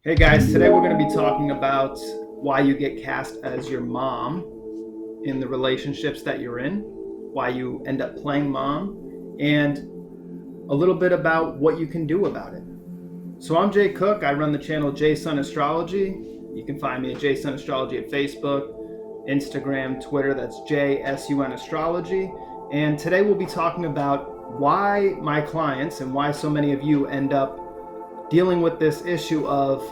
Hey guys, today we're going to be talking about why you get cast as your mom in the relationships that you're in, why you end up playing mom, and a little bit about what you can do about it. So I'm Jay Cook. I run the channel Jsun Astrology. You can find me at Jsun Astrology at Facebook, Instagram, Twitter. That's JSUN Astrology. And today we'll be talking about why my clients and why so many of you end up dealing with this issue of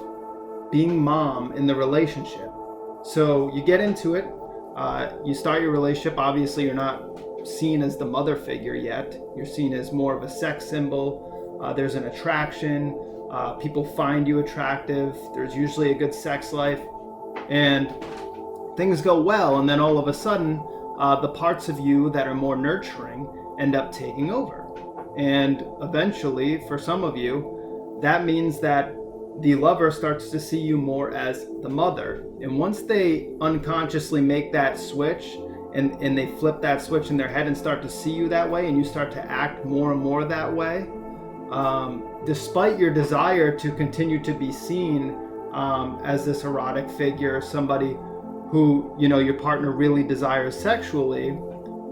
being mom in the relationship. So you get into it, you start your relationship. Obviously, you're not seen as the mother figure yet. You're seen as more of a sex symbol. There's an attraction. People find you attractive. There's usually a good sex life, and things go well. And then all of a sudden, the parts of you that are more nurturing end up taking over. And eventually, for some of you, that means that the lover starts to see you more as the mother. And once they unconsciously make that switch and they flip that switch in their head and start to see you that way, and you start to act more and more that way, despite your desire to continue to be seen as this erotic figure, somebody who, you know, your partner really desires sexually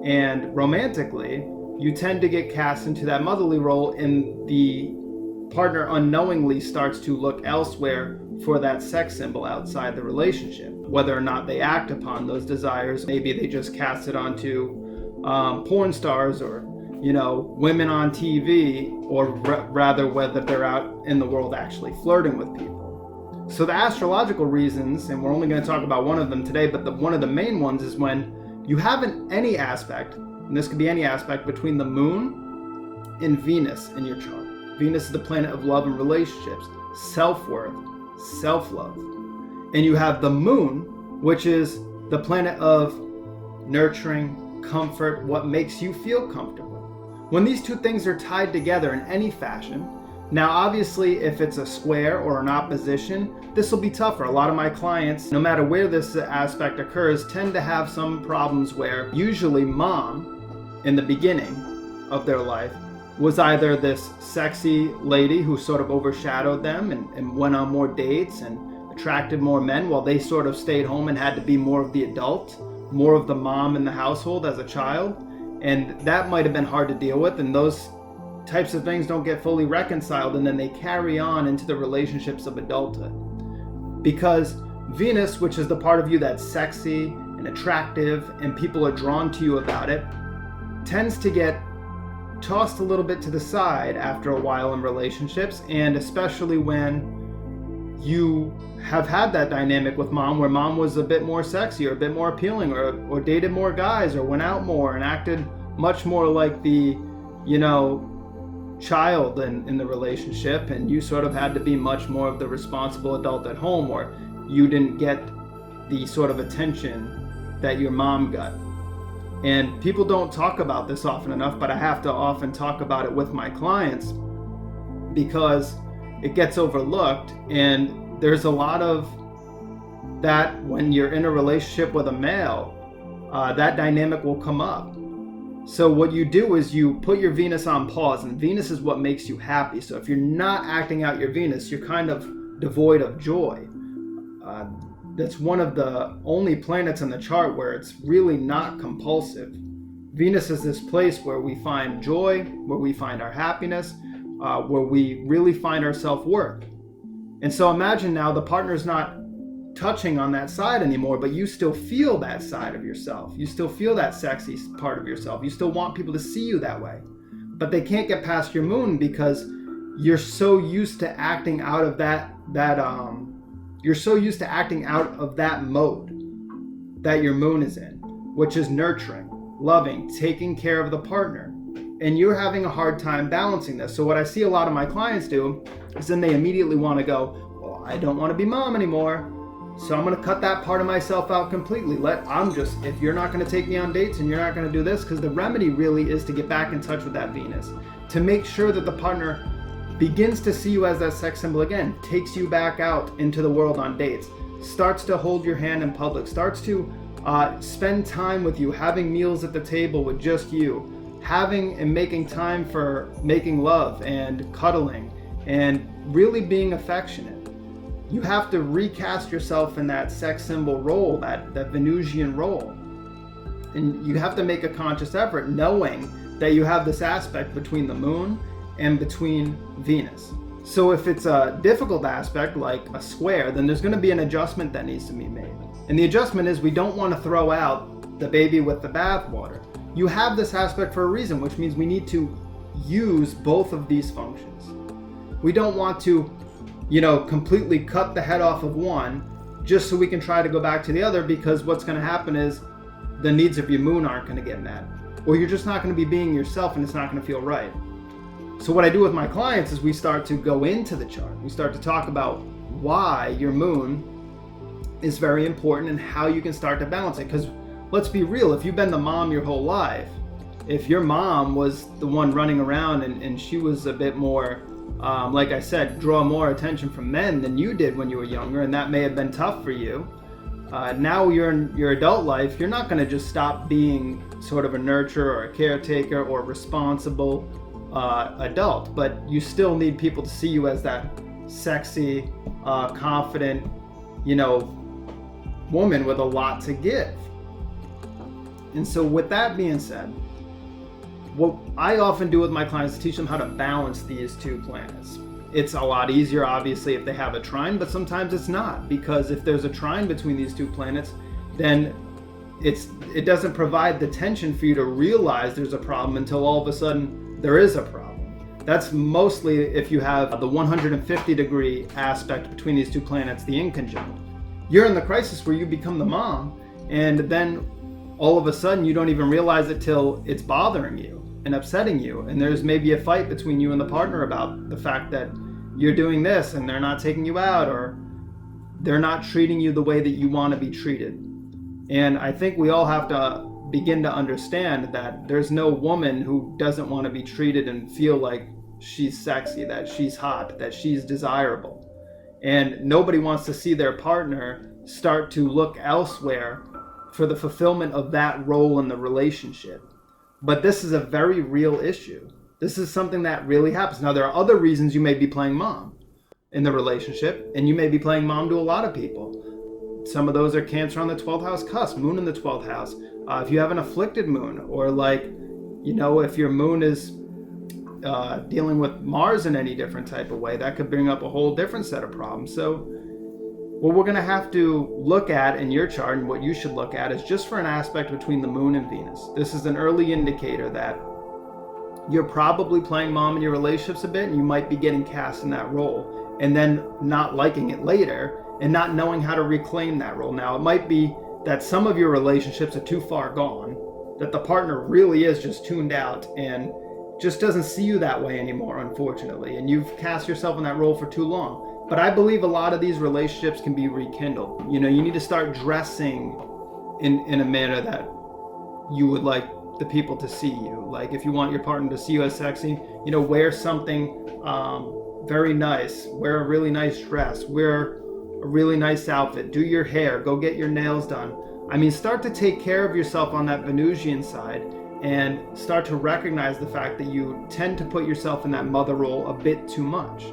and romantically, you tend to get cast into that motherly role, and the partner unknowingly starts to look elsewhere for that sex symbol outside the relationship. Whether or not they act upon those desires, maybe they just cast it onto porn stars or, you know, women on TV, or rather whether they're out in the world actually flirting with people. So the astrological reasons, and we're only going to talk about one of them today, but one of the main ones is when you have any aspect, and this could be any aspect, between the moon and Venus in your chart. Venus is the planet of love and relationships, self-worth, self-love. And you have the moon, which is the planet of nurturing, comfort, what makes you feel comfortable. When these two things are tied together in any fashion, now obviously if it's a square or an opposition, this will be tougher. A lot of my clients, no matter where this aspect occurs, tend to have some problems where usually mom, in the beginning of their life, was either this sexy lady who sort of overshadowed them and went on more dates and attracted more men, while they sort of stayed home and had to be more of the adult, more of the mom in the household as a child. And that might have been hard to deal with, and those types of things don't get fully reconciled, and then they carry on into the relationships of adulthood. Because Venus, which is the part of you that's sexy and attractive and people are drawn to you about it, tends to get tossed a little bit to the side after a while in relationships, and especially when you have had that dynamic with mom where mom was a bit more sexy or a bit more appealing, or dated more guys or went out more and acted much more like the, you know, child in the relationship, and you sort of had to be much more of the responsible adult at home, or you didn't get the sort of attention that your mom got. And people don't talk about this often enough, but I have to often talk about it with my clients because it gets overlooked. And there's a lot of that when you're in a relationship with a male, that dynamic will come up. So what you do is you put your Venus on pause, and Venus is what makes you happy. So if you're not acting out your Venus, you're kind of devoid of joy. That's one of the only planets in the chart where it's really not compulsive. Venus is this place where we find joy, where we find our happiness, where we really find our self-worth. And so imagine now the partner's not touching on that side anymore, but you still feel that side of yourself. You still feel that sexy part of yourself. You still want people to see you that way. But they can't get past your moon because you're so used to acting out of you're so used to acting out of that mode that your moon is in, which is nurturing, loving, taking care of the partner. And you're having a hard time balancing this. So what I see a lot of my clients do is then they immediately want to go, well, I don't want to be mom anymore, so I'm going to cut that part of myself out completely. If you're not going to take me on dates and you're not going to do this, because the remedy really is to get back in touch with that Venus, to make sure that the partner begins to see you as that sex symbol again, takes you back out into the world on dates, starts to hold your hand in public, starts to spend time with you, having meals at the table with just you, having and making time for making love and cuddling and really being affectionate. you have to recast yourself in that sex symbol role, that Venusian role. And you have to make a conscious effort knowing that you have this aspect between the moon and between Venus. So if it's a difficult aspect, like a square, then there's going to be an adjustment that needs to be made. And the adjustment is we don't want to throw out the baby with the bathwater. You have this aspect for a reason, which means we need to use both of these functions. We don't want to, completely cut the head off of one just so we can try to go back to the other, because what's going to happen is the needs of your moon aren't going to get met, or you're just not going to be being yourself and it's not going to feel right. So what I do with my clients is we start to go into the chart. We start to talk about why your moon is very important and how you can start to balance it. Because let's be real, if you've been the mom your whole life, if your mom was the one running around and she was a bit more, like I said, draw more attention from men than you did when you were younger, and that may have been tough for you. Now you're in your adult life, you're not going to just stop being sort of a nurturer or a caretaker or responsible adult, but you still need people to see you as that sexy, confident, woman with a lot to give. And so with that being said, what I often do with my clients is teach them how to balance these two planets. It's a lot easier, obviously, if they have a trine, but sometimes it's not, because if there's a trine between these two planets, then it doesn't provide the tension for you to realize there's a problem until all of a sudden there is a problem. That's mostly if you have the 150-degree aspect between these two planets, the inconjunct. You're in the crisis where you become the mom, and then all of a sudden you don't even realize it till it's bothering you and upsetting you, and there's maybe a fight between you and the partner about the fact that you're doing this and they're not taking you out, or they're not treating you the way that you want to be treated. And I think we all have to begin to understand that there's no woman who doesn't want to be treated and feel like she's sexy, that she's hot, that she's desirable. And nobody wants to see their partner start to look elsewhere for the fulfillment of that role in the relationship. But this is a very real issue. This is something that really happens. Now, there are other reasons you may be playing mom in the relationship, and you may be playing mom to a lot of people. Some of those are Cancer on the 12th house cusp, moon in the 12th house. If you have an afflicted moon, or if your moon is dealing with Mars in any different type of way, that could bring up a whole different set of problems. So what we're going to have to look at in your chart, and what you should look at, is just for an aspect between the moon and Venus. This is an early indicator that you're probably playing mom in your relationships a bit, and you might be getting cast in that role and then not liking it later and not knowing how to reclaim that role. Now, it might be that some of your relationships are too far gone, that the partner really is just tuned out and just doesn't see you that way anymore, unfortunately, and you've cast yourself in that role for too long. But I believe a lot of these relationships can be rekindled. You need to start dressing in a manner that you would like the people to see you. Like, if you want your partner to see you as sexy, wear something very nice, wear a really nice dress, wear a really nice outfit, do your hair, go get your nails done. Start to take care of yourself on that Venusian side, and start to recognize the fact that you tend to put yourself in that mother role a bit too much.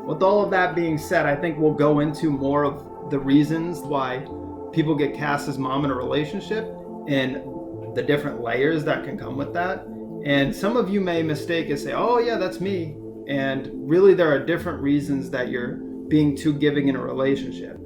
With all of that being said, I think we'll go into more of the reasons why people get cast as mom in a relationship and the different layers that can come with that. And some of you may mistake and say, oh yeah, that's me. And really there are different reasons that you're being too giving in a relationship.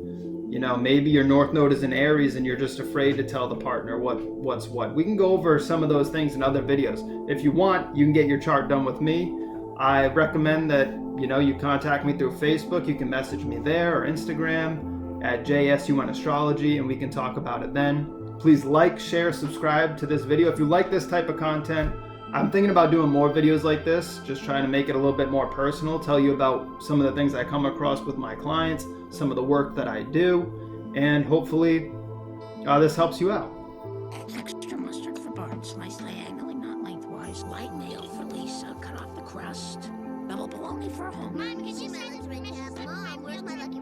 Maybe your North Node is in Aries and you're just afraid to tell the partner what's what. We can go over some of those things in other videos. If you want, you can get your chart done with me. I recommend that you contact me through Facebook. You can message me there, or Instagram at JSUN and we can talk about it then. Please like, share, subscribe to this video. If you like this type of content, I'm thinking about doing more videos like this, just trying to make it a little bit more personal, tell you about some of the things I come across with my clients, some of the work that I do, and hopefully this helps you out. Extra mustard for Bart, sliced diagonally, not lengthwise. Light mayo for Lisa, cut off the crust. Double bologna for home. Mom, could you send it to my Mom, where's my lucky